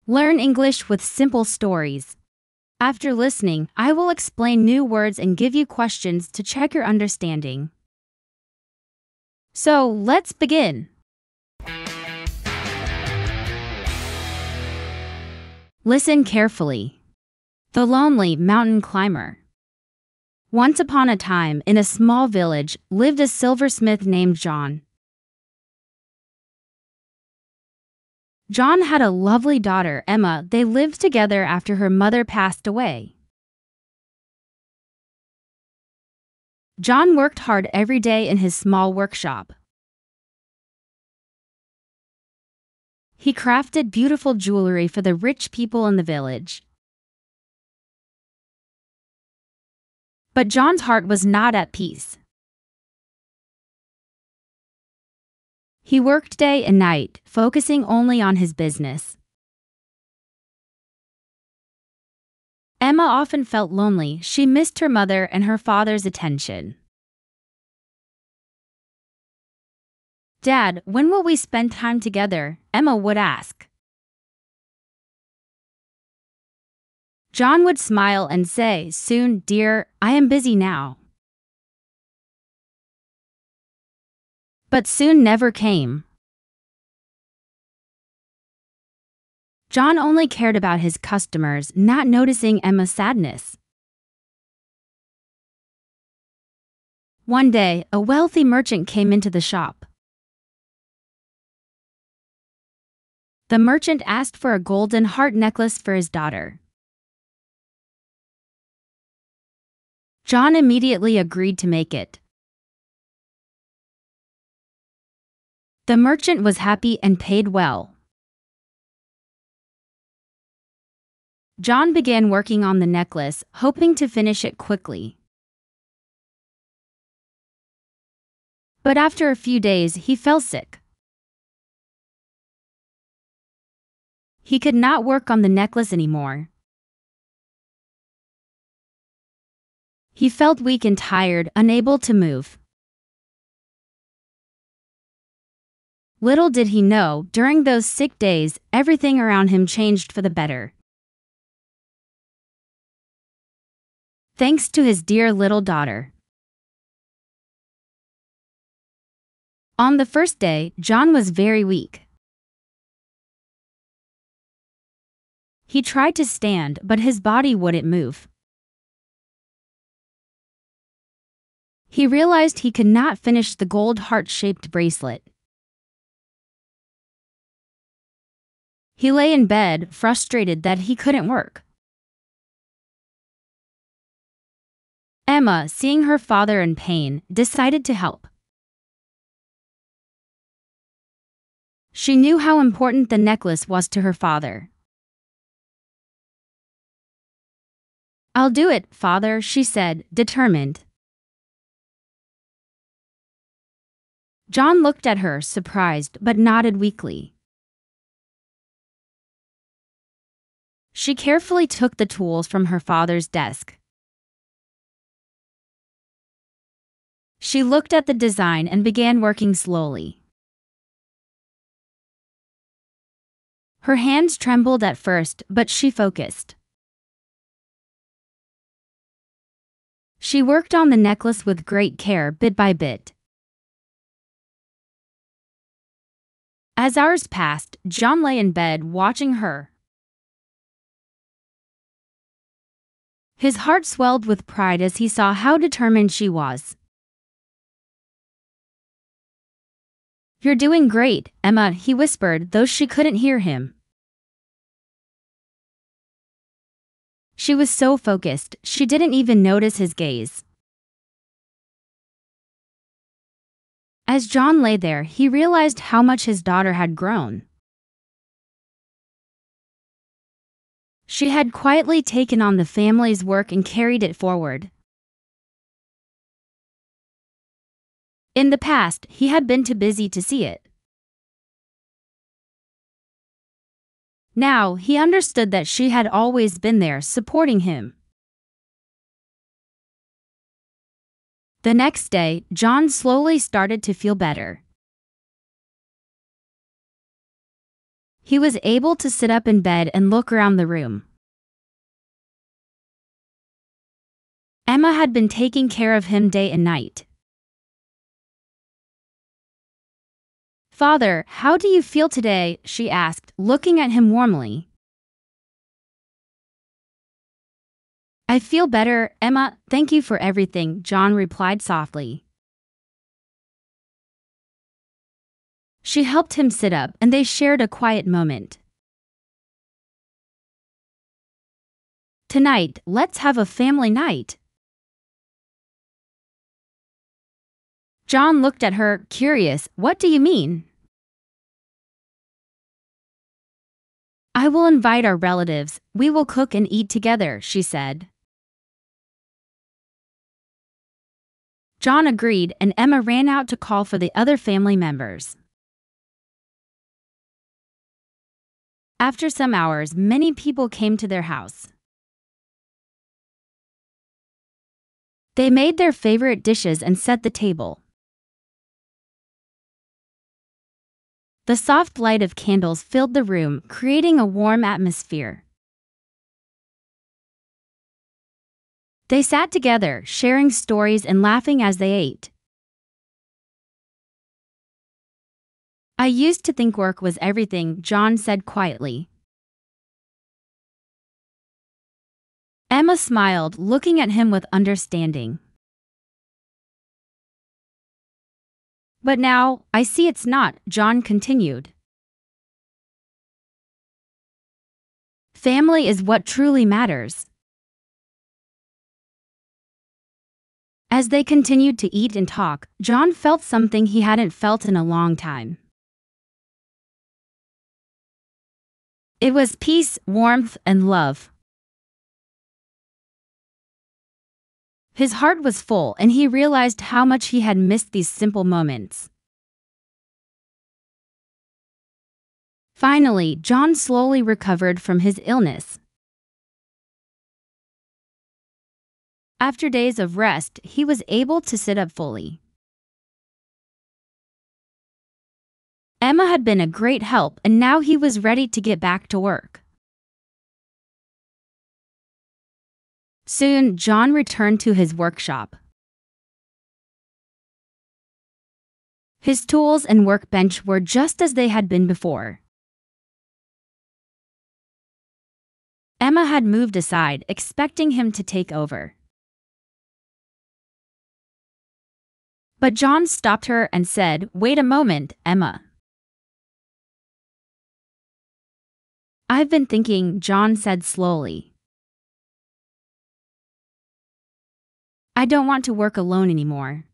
Learn English with simple stories. After listening, I will explain new words and give you questions to check your understanding. So, let's begin. Listen carefully. The Lonely Mountain Climber. Once upon a time, in a small village, lived a silversmith named John. John had a lovely daughter, Emma. They lived together after her mother passed away. John worked hard every day in his small workshop. He crafted beautiful jewelry for the rich people in the village. But John's heart was not at peace. He worked day and night, focusing only on his business. Emma often felt lonely. She missed her mother and her father's attention. "Dad, when will we spend time together?" Emma would ask. John would smile and say, "Soon, dear, I am busy now." But soon never came. John only cared about his customers, not noticing Emma's sadness. One day, a wealthy merchant came into the shop. The merchant asked for a golden heart necklace for his daughter. John immediately agreed to make it. The merchant was happy and paid well. John began working on the necklace, hoping to finish it quickly. But after a few days, he fell sick. He could not work on the necklace anymore. He felt weak and tired, unable to move. Little did he know, during those sick days, everything around him changed for the better. Thanks to his dear little daughter. On the first day, John was very weak. He tried to stand, but his body wouldn't move. He realized he could not finish the gold heart-shaped bracelet. He lay in bed, frustrated that he couldn't work. Emma, seeing her father in pain, decided to help. She knew how important the necklace was to her father. "I'll do it, father," she said, determined. John looked at her, surprised, but nodded weakly. She carefully took the tools from her father's desk. She looked at the design and began working slowly. Her hands trembled at first, but she focused. She worked on the necklace with great care, bit by bit. As hours passed, John lay in bed watching her. His heart swelled with pride as he saw how determined she was. "You're doing great, Emma," he whispered, though she couldn't hear him. She was so focused, she didn't even notice his gaze. As John lay there, he realized how much his daughter had grown. She had quietly taken on the family's work and carried it forward. In the past, he had been too busy to see it. Now, he understood that she had always been there, supporting him. The next day, John slowly started to feel better. he was able to sit up in bed and look around the room. Emma had been taking care of him day and night. "Father, how do you feel today?" she asked, looking at him warmly. "I feel better, Emma, thank you for everything," John replied softly. She helped him sit up and they shared a quiet moment. "Tonight, let's have a family night." John looked at her, curious. "What do you mean?" "I will invite our relatives. We will cook and eat together," she said. John agreed, and Emma ran out to call for the other family members. After some hours, many people came to their house. They made their favorite dishes and set the table. The soft light of candles filled the room, creating a warm atmosphere. They sat together, sharing stories and laughing as they ate. "I used to think work was everything," John said quietly. Emma smiled, looking at him with understanding. "But now, I see it's not," John continued. "Family is what truly matters." As they continued to eat and talk, John felt something he hadn't felt in a long time. It was peace, warmth, and love. His heart was full and he realized how much he had missed these simple moments. Finally, John slowly recovered from his illness. After days of rest, he was able to sit up fully. Emma had been a great help and now he was ready to get back to work. Soon, John returned to his workshop. His tools and workbench were just as they had been before. Emma had moved aside, expecting him to take over. But John stopped her and said, "Wait a moment, Emma." "I've been thinking," John said slowly. "I don't want to work alone anymore."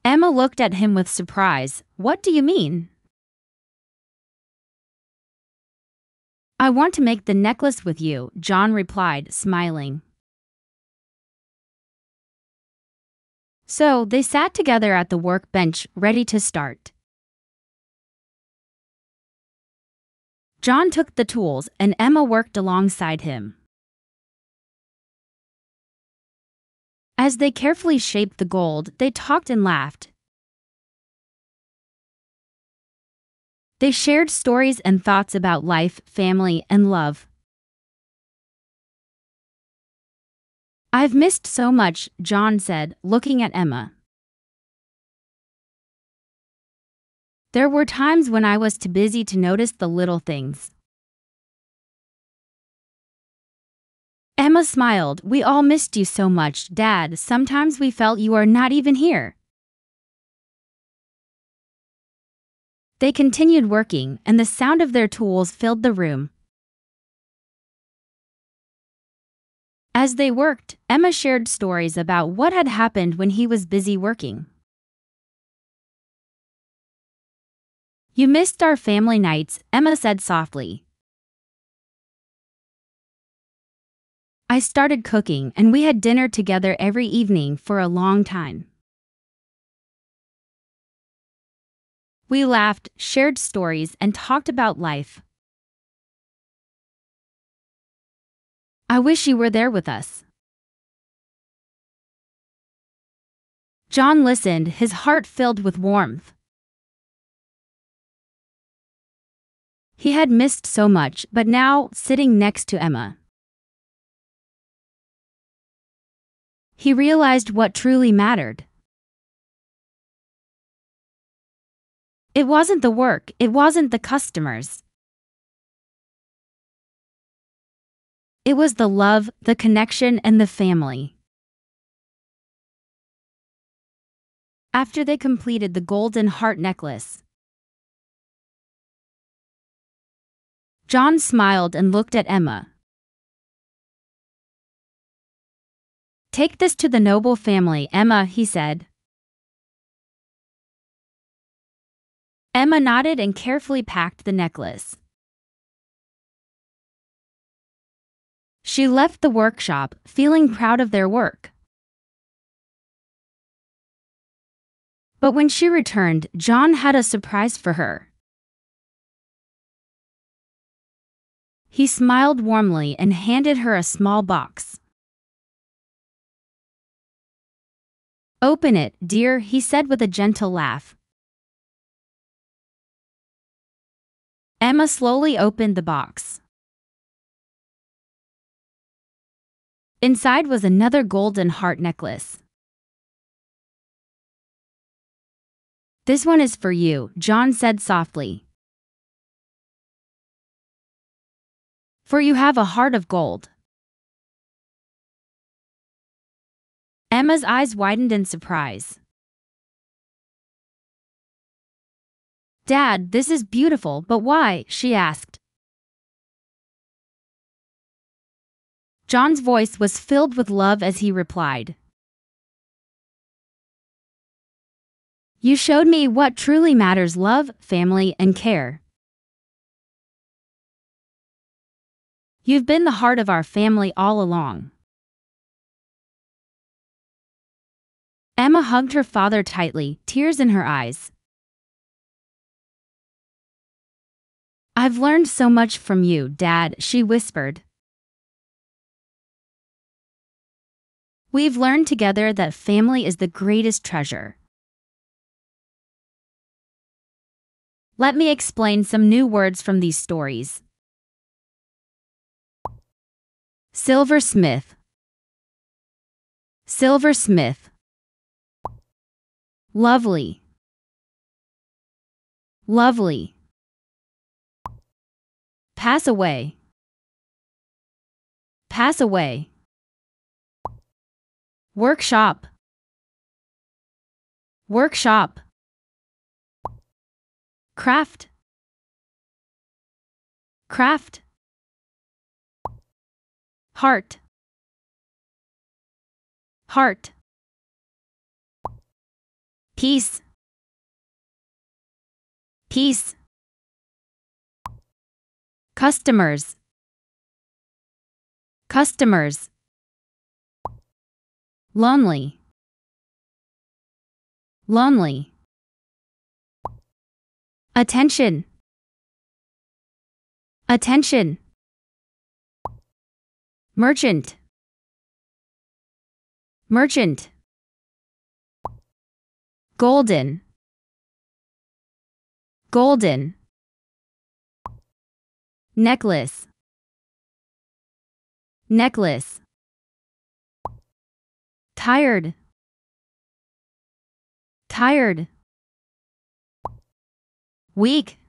Emma looked at him with surprise. "What do you mean?" "I want to make the necklace with you," John replied, smiling. So they sat together at the workbench, ready to start. John took the tools and Emma worked alongside him. As they carefully shaped the gold, they talked and laughed. They shared stories and thoughts about life, family, and love. "I've missed so much," John said, looking at Emma. "There were times when I was too busy to notice the little things." Emma smiled. "We all missed you so much, Dad. Sometimes we felt you are not even here." They continued working, and the sound of their tools filled the room. As they worked, Emma shared stories about what had happened when he was busy working. "You missed our family nights," Emma said softly. "I started cooking and we had dinner together every evening for a long time. We laughed, shared stories, and talked about life. I wish you were there with us." John listened, his heart filled with warmth. He had missed so much, but now, sitting next to Emma, he realized what truly mattered. It wasn't the work, it wasn't the customers. It was the love, the connection, and the family. After they completed the golden heart necklace, John smiled and looked at Emma. "Take this to the noble family, Emma," he said. Emma nodded and carefully packed the necklace. She left the workshop, feeling proud of their work. But when she returned, John had a surprise for her. He smiled warmly and handed her a small box. "Open it, dear," he said with a gentle laugh. Emma slowly opened the box. Inside was another golden heart necklace. "This one is for you," John said softly. "For you have a heart of gold." Emma's eyes widened in surprise. "Dad, this is beautiful, but why?" she asked. John's voice was filled with love as he replied, "You showed me what truly matters: love, family, and care. You've been the heart of our family all along." Emma hugged her father tightly, tears in her eyes. "I've learned so much from you, Dad," she whispered. "We've learned together that family is the greatest treasure." Let me explain some new words from these stories. Silversmith. Silversmith. Lovely. Lovely. Pass away. Pass away. Workshop. Workshop. Craft. Craft. Heart. Heart. Peace. Peace. Customers. Customers. Lonely. Lonely. Attention. Attention. Merchant. Merchant. Golden. Golden. Necklace. Necklace. Tired. Tired. Weak.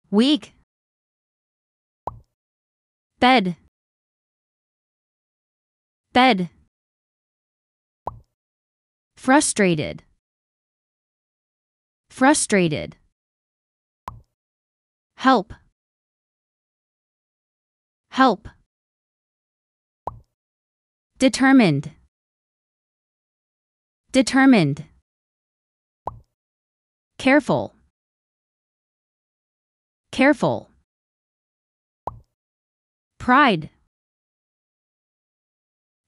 Weak. Bed. Bed. Frustrated. Frustrated. Help. Help. Determined. Determined. Careful. Careful. Pride.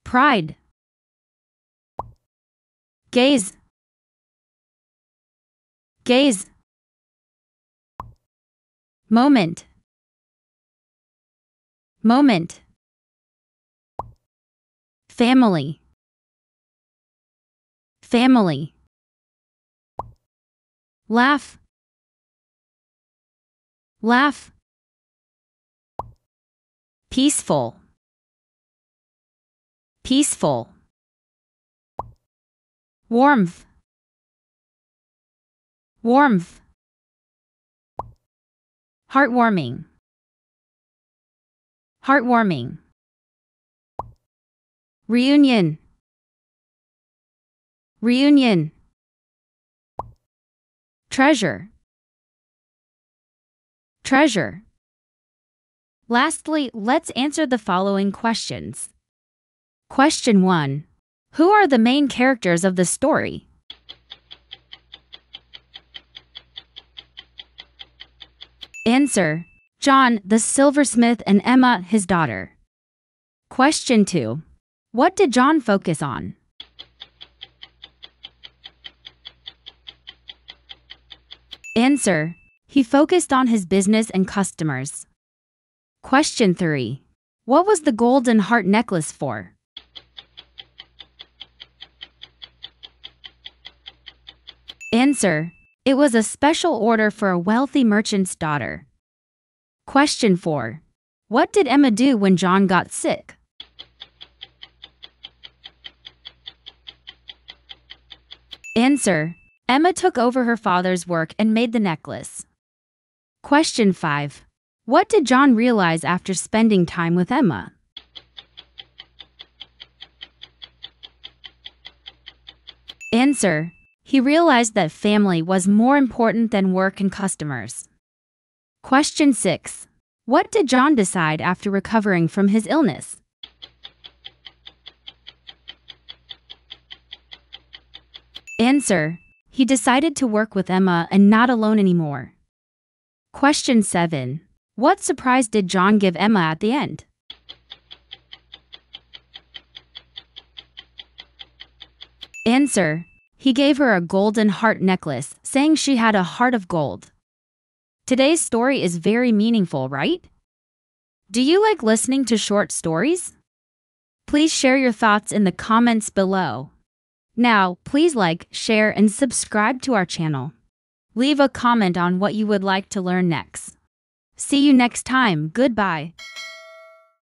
Pride. Gaze. Gaze. Moment. Moment. Family. Family. Laugh. laugh, peaceful, peaceful, warmth, warmth, heartwarming, heartwarming, reunion, reunion, treasure, treasure. Lastly, let's answer the following questions. Question 1. Who are the main characters of the story? Answer: John, the silversmith, and Emma, his daughter. Question 2. What did John focus on? Answer: he focused on his business and customers. Question 3. What was the golden heart necklace for? Answer: it was a special order for a wealthy merchant's daughter. Question 4. What did Emma do when John got sick? Answer: Emma took over her father's work and made the necklace. Question 5. What did John realize after spending time with Emma? Answer: he realized that family was more important than work and customers. Question 6. What did John decide after recovering from his illness? Answer: he decided to work with Emma and not alone anymore. Question 7. What surprise did John give Emma at the end? Answer: he gave her a golden heart necklace, saying she had a heart of gold. Today's story is very meaningful, right? Do you like listening to short stories? Please share your thoughts in the comments below. Now, please like, share, and subscribe to our channel. Leave a comment on what you would like to learn next. See you next time. Goodbye.